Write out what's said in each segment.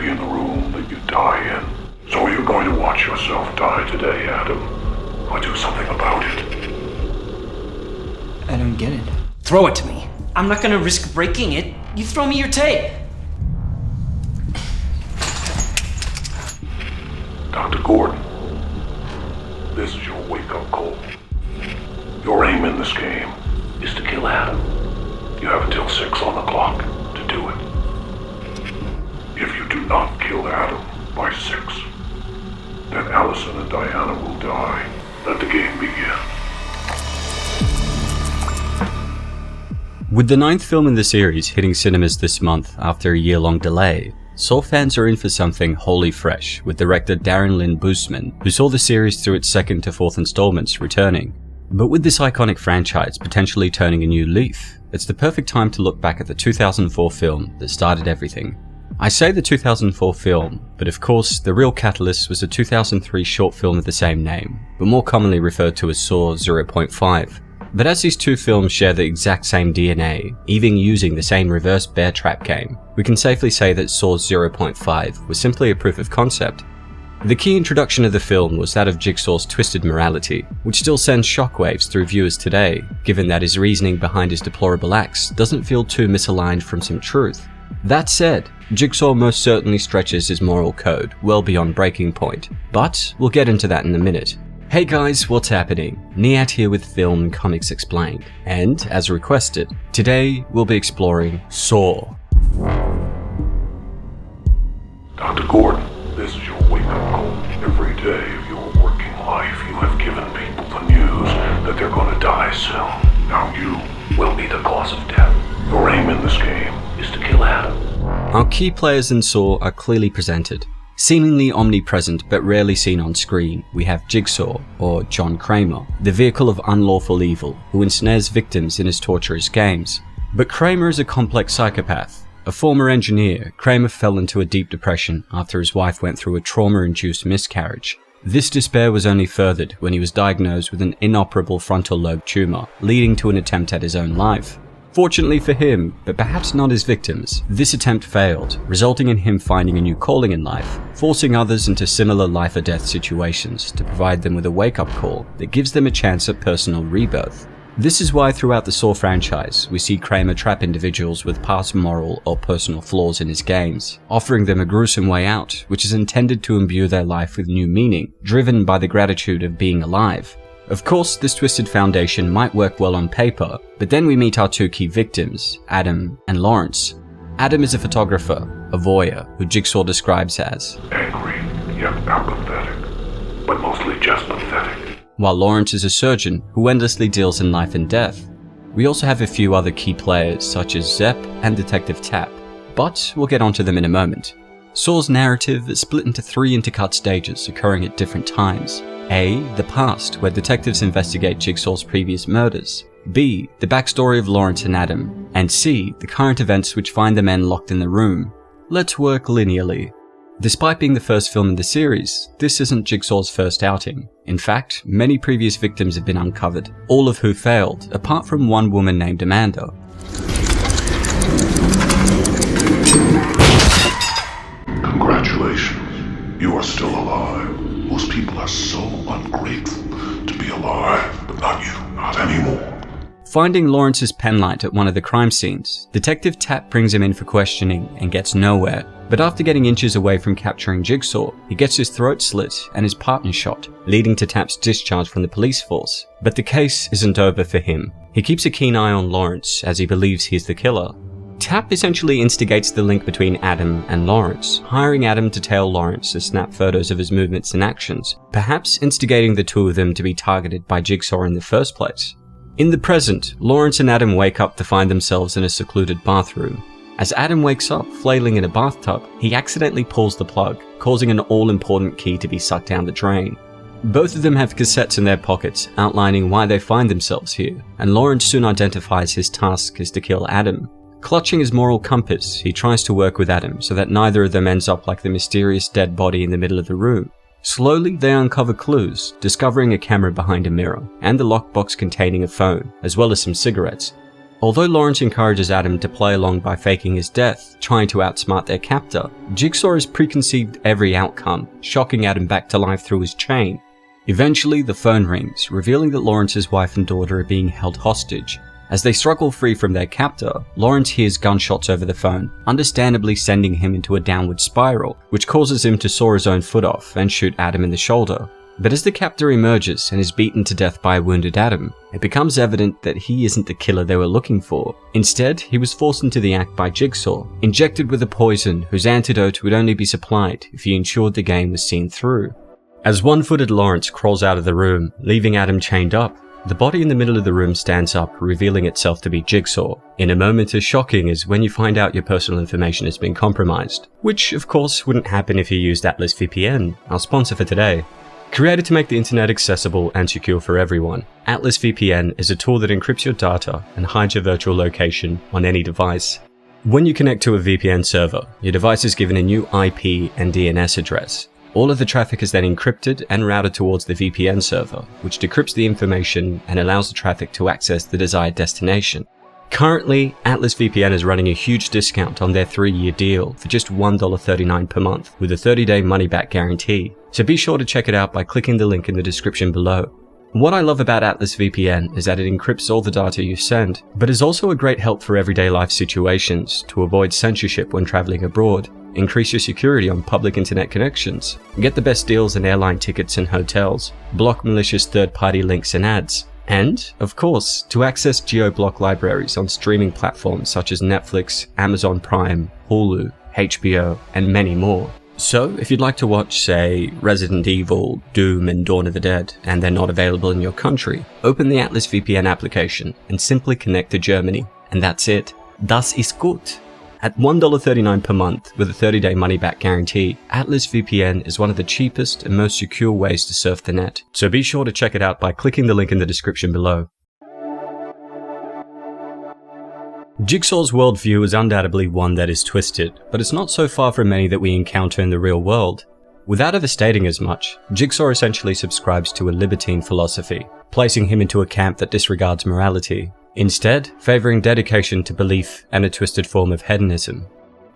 be in the room that you die in. So are you going to watch yourself die today, Adam? Or do something about it? I don't get it. Throw it to me. I'm not gonna risk breaking it. You throw me your tape. Dr. Gordon, this is your wake-up call. Your aim in this game is to kill Adam. You have until 6 on the clock to do it. If you do not kill Adam by 6, then Allison and Diana will die. Let the game begin. With the 9th film in the series hitting cinemas this month after a year-long delay, Saw fans are in for something wholly fresh, with director Darren Lynn Bousman, who saw the series through its 2nd to 4th installments, returning. But with this iconic franchise potentially turning a new leaf, it's the perfect time to look back at the 2004 film that started everything. I say the 2004 film, but of course the real catalyst was a 2003 short film of the same name, but more commonly referred to as Saw 0.5. But as these two films share the exact same DNA, even using the same reverse bear trap game, we can safely say that Saw 0.5 was simply a proof of concept. The key introduction of the film was that of Jigsaw's twisted morality, which still sends shockwaves through viewers today, given that his reasoning behind his deplorable acts doesn't feel too misaligned from some truth. That said, Jigsaw most certainly stretches his moral code well beyond breaking point, but we'll get into that in a minute. Hey guys, what's happening? Niyat here with Film Comics Explained, and as requested, today we'll be exploring Saw. Dr. Gordon, this is your wake-up call. Every day of your working life, you have given people the news that they're going to die soon. Now you will be the cause of death. Your aim in this game is to kill Adam. Our key players in Saw are clearly presented. Seemingly omnipresent but rarely seen on screen, we have Jigsaw, or John Kramer, the vehicle of unlawful evil, who ensnares victims in his torturous games. But Kramer is a complex psychopath. A former engineer, Kramer fell into a deep depression after his wife went through a trauma-induced miscarriage. This despair was only furthered when he was diagnosed with an inoperable frontal lobe tumor, leading to an attempt at his own life. Fortunately for him, but perhaps not his victims, this attempt failed, resulting in him finding a new calling in life, forcing others into similar life or death situations to provide them with a wake-up call that gives them a chance at personal rebirth. This is why throughout the Saw franchise, we see Kramer trap individuals with past moral or personal flaws in his games, offering them a gruesome way out, which is intended to imbue their life with new meaning, driven by the gratitude of being alive. Of course, this twisted foundation might work well on paper, but then we meet our two key victims, Adam and Lawrence. Adam is a photographer, a voyeur, who Jigsaw describes as angry, yet apathetic, but mostly just pathetic. While Lawrence is a surgeon who endlessly deals in life and death. We also have a few other key players such as Zepp and Detective Tapp, but we'll get onto them in a moment. Saw's narrative is split into 3 intercut stages occurring at different times. A. The past, where detectives investigate Jigsaw's previous murders. B. The backstory of Lawrence and Adam. And C. The current events which find the men locked in the room. Let's work linearly. Despite being the first film in the series, this isn't Jigsaw's first outing. In fact, many previous victims have been uncovered, all of who failed, apart from one woman named Amanda. Congratulations, you are still alive. Most people are so ungrateful to be alive, but not you, not anymore. Finding Lawrence's penlight at one of the crime scenes, Detective Tapp brings him in for questioning and gets nowhere. But after getting inches away from capturing Jigsaw, he gets his throat slit and his partner shot, leading to Tapp's discharge from the police force. But the case isn't over for him. He keeps a keen eye on Lawrence as he believes he's the killer. Tapp essentially instigates the link between Adam and Lawrence, hiring Adam to tell Lawrence to snap photos of his movements and actions, perhaps instigating the two of them to be targeted by Jigsaw in the first place. In the present, Lawrence and Adam wake up to find themselves in a secluded bathroom. As Adam wakes up, flailing in a bathtub, he accidentally pulls the plug, causing an all-important key to be sucked down the drain. Both of them have cassettes in their pockets outlining why they find themselves here, and Lawrence soon identifies his task is to kill Adam. Clutching his moral compass, he tries to work with Adam so that neither of them ends up like the mysterious dead body in the middle of the room. Slowly, they uncover clues, discovering a camera behind a mirror, and the lockbox containing a phone, as well as some cigarettes. Although Lawrence encourages Adam to play along by faking his death, trying to outsmart their captor, Jigsaw has preconceived every outcome, shocking Adam back to life through his chain. Eventually, the phone rings, revealing that Lawrence's wife and daughter are being held hostage. As they struggle free from their captor, Lawrence hears gunshots over the phone, understandably sending him into a downward spiral, which causes him to saw his own foot off and shoot Adam in the shoulder. But as the captor emerges and is beaten to death by a wounded Adam, it becomes evident that he isn't the killer they were looking for. Instead, he was forced into the act by Jigsaw, injected with a poison whose antidote would only be supplied if he ensured the game was seen through. As one-footed Lawrence crawls out of the room, leaving Adam chained up, the body in the middle of the room stands up, revealing itself to be Jigsaw, in a moment as shocking as when you find out your personal information has been compromised. Which, of course, wouldn't happen if you used Atlas VPN, our sponsor for today. Created to make the internet accessible and secure for everyone, Atlas VPN is a tool that encrypts your data and hides your virtual location on any device. When you connect to a VPN server, your device is given a new IP and DNS address. All of the traffic is then encrypted and routed towards the VPN server, which decrypts the information and allows the traffic to access the desired destination. Currently, Atlas VPN is running a huge discount on their 3-year deal for just $1.39 per month with a 30-day money-back guarantee, so be sure to check it out by clicking the link in the description below. What I love about Atlas VPN is that it encrypts all the data you send, but is also a great help for everyday life situations to avoid censorship when traveling abroad, increase your security on public internet connections, get the best deals in airline tickets and hotels, block malicious third-party links and ads, and, of course, to access geo-block libraries on streaming platforms such as Netflix, Amazon Prime, Hulu, HBO, and many more. So, if you'd like to watch, say, Resident Evil, Doom, and Dawn of the Dead, and they're not available in your country, open the Atlas VPN application and simply connect to Germany, and that's it. Das ist gut. At $1.39 per month with a 30-day money-back guarantee, Atlas VPN is one of the cheapest and most secure ways to surf the net, so be sure to check it out by clicking the link in the description below. Jigsaw's worldview is undoubtedly one that is twisted, but it's not so far from many that we encounter in the real world. Without overstating as much, Jigsaw essentially subscribes to a libertine philosophy, placing him into a camp that disregards morality, instead favoring dedication to belief and a twisted form of hedonism.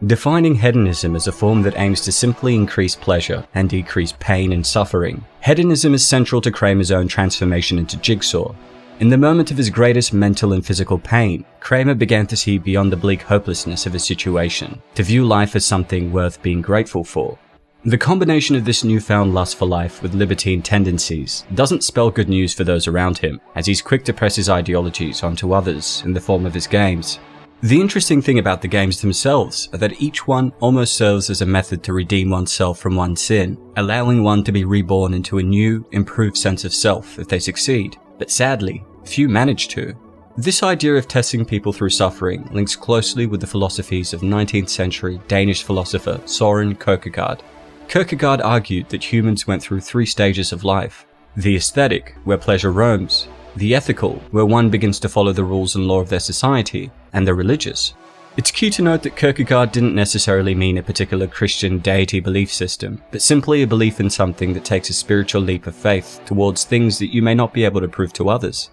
Defining hedonism as a form that aims to simply increase pleasure and decrease pain and suffering, hedonism is central to Kramer's own transformation into Jigsaw. In the moment of his greatest mental and physical pain, Kramer began to see beyond the bleak hopelessness of his situation, to view life as something worth being grateful for. The combination of this newfound lust for life with libertine tendencies doesn't spell good news for those around him, as he's quick to press his ideologies onto others in the form of his games. The interesting thing about the games themselves are that each one almost serves as a method to redeem oneself from one's sin, allowing one to be reborn into a new, improved sense of self if they succeed. But sadly, few manage to. This idea of testing people through suffering links closely with the philosophies of 19th century Danish philosopher Søren Kierkegaard. Kierkegaard argued that humans went through 3 stages of life: the aesthetic, where pleasure roams; the ethical, where one begins to follow the rules and law of their society; and the religious. It's key to note that Kierkegaard didn't necessarily mean a particular Christian deity belief system, but simply a belief in something that takes a spiritual leap of faith towards things that you may not be able to prove to others.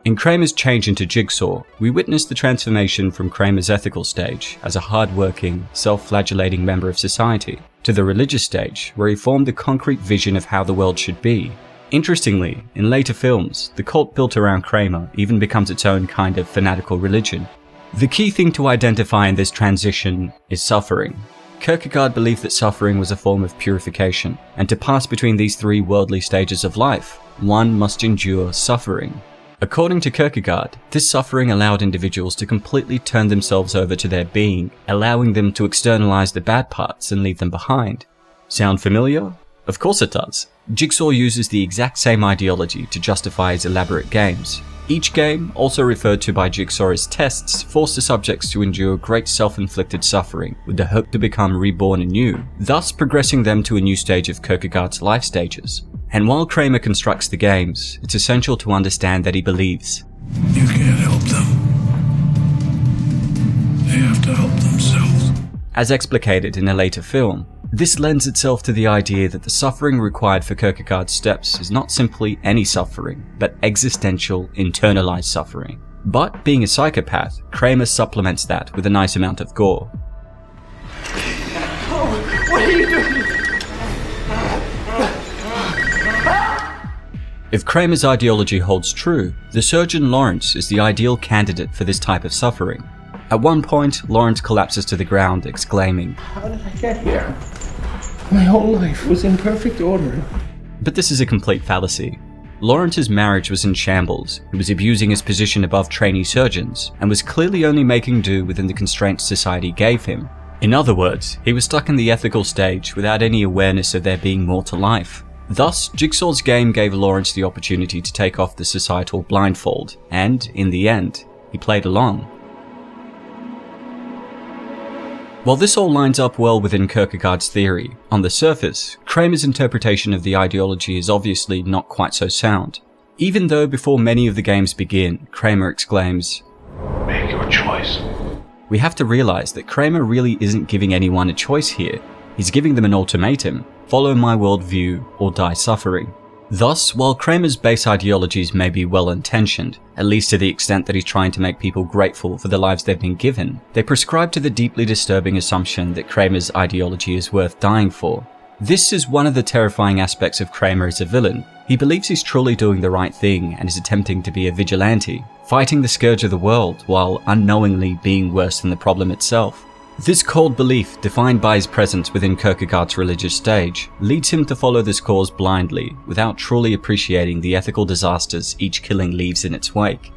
In Kramer's change into Jigsaw, we witness the transformation from Kramer's ethical stage as a hard-working, self-flagellating member of society, to the religious stage where he formed a concrete vision of how the world should be. Interestingly, in later films, the cult built around Kramer even becomes its own kind of fanatical religion. The key thing to identify in this transition is suffering. Kierkegaard believed that suffering was a form of purification, and to pass between these 3 worldly stages of life, one must endure suffering. According to Kierkegaard, this suffering allowed individuals to completely turn themselves over to their being, allowing them to externalize the bad parts and leave them behind. Sound familiar? Of course it does. Jigsaw uses the exact same ideology to justify his elaborate games. Each game, also referred to by Jigsaw as tests, forced the subjects to endure great self-inflicted suffering with the hope to become reborn anew, thus progressing them to a new stage of Kierkegaard's life stages. And while Kramer constructs the games, it's essential to understand that he believes, You can't help them. They have to help themselves. as explicated in a later film. This lends itself to the idea that the suffering required for Kierkegaard's steps is not simply any suffering, but existential, internalized suffering. But being a psychopath, Kramer supplements that with a nice amount of gore. What are you doing? If Kramer's ideology holds true, the surgeon Lawrence is the ideal candidate for this type of suffering. At one point, Lawrence collapses to the ground, exclaiming, "How did I get here? My whole life was in perfect order." But this is a complete fallacy. Lawrence's marriage was in shambles, he was abusing his position above trainee surgeons, and was clearly only making do within the constraints society gave him. In other words, he was stuck in the ethical stage without any awareness of there being more to life. Thus, Jigsaw's game gave Lawrence the opportunity to take off the societal blindfold, and, in the end, he played along. While this all lines up well within Kierkegaard's theory, on the surface, Kramer's interpretation of the ideology is obviously not quite so sound. Even though before many of the games begin, Kramer exclaims, Make your choice. we have to realize that Kramer really isn't giving anyone a choice here. He's giving them an ultimatum: follow my worldview or die suffering. Thus, while Kramer's base ideologies may be well-intentioned, at least to the extent that he's trying to make people grateful for the lives they've been given, they prescribe to the deeply disturbing assumption that Kramer's ideology is worth dying for. This is one of the terrifying aspects of Kramer as a villain. He believes he's truly doing the right thing and is attempting to be a vigilante, fighting the scourge of the world while unknowingly being worse than the problem itself. This cold belief, defined by his presence within Kierkegaard's religious stage, leads him to follow this cause blindly, without truly appreciating the ethical disasters each killing leaves in its wake.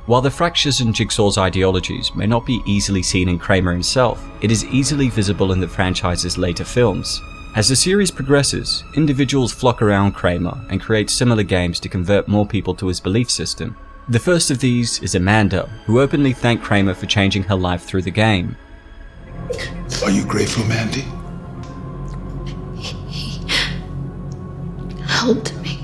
While the fractures in Jigsaw's ideologies may not be easily seen in Kramer himself, it is easily visible in the franchise's later films. As the series progresses, individuals flock around Kramer and create similar games to convert more people to his belief system. The first of these is Amanda, who openly thanked Kramer for changing her life through the game. Are you grateful, Mandy? He helped me.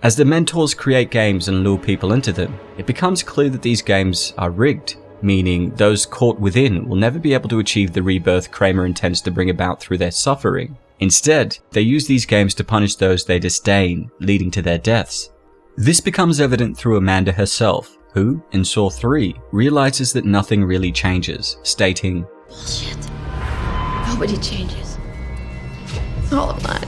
As the mentors create games and lure people into them, it becomes clear that these games are rigged, meaning those caught within will never be able to achieve the rebirth Kramer intends to bring about through their suffering. Instead, they use these games to punish those they disdain, leading to their deaths. This becomes evident through Amanda herself, who, in Saw 3, realizes that nothing really changes, stating, Bullshit. Nobody changes. It's all a lie.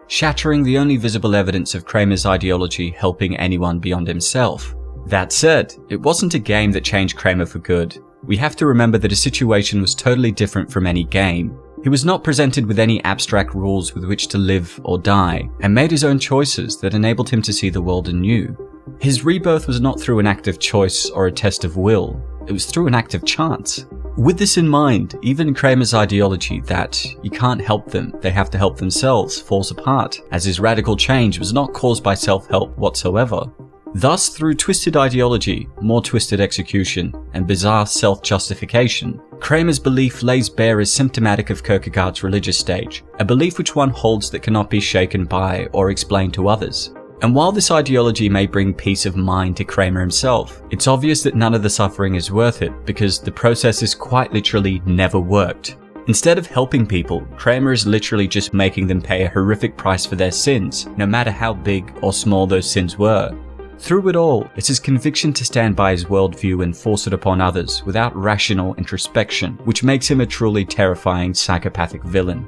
shattering the only visible evidence of Kramer's ideology helping anyone beyond himself. That said, it wasn't a game that changed Kramer for good. We have to remember that his situation was totally different from any game. He was not presented with any abstract rules with which to live or die, and made his own choices that enabled him to see the world anew. His rebirth was not through an act of choice or a test of will, it was through an act of chance. With this in mind, even Kramer's ideology that you can't help them, they have to help themselves falls apart, as his radical change was not caused by self-help whatsoever. Thus, through twisted ideology, more twisted execution, and bizarre self-justification, Kramer's belief lays bare as symptomatic of Kierkegaard's religious stage, a belief which one holds that cannot be shaken by or explained to others. And while this ideology may bring peace of mind to Kramer himself, it's obvious that none of the suffering is worth it because the process is quite literally never worked. Instead of helping people, Kramer is literally just making them pay a horrific price for their sins, no matter how big or small those sins were. Through it all, it's his conviction to stand by his worldview and force it upon others without rational introspection, which makes him a truly terrifying psychopathic villain.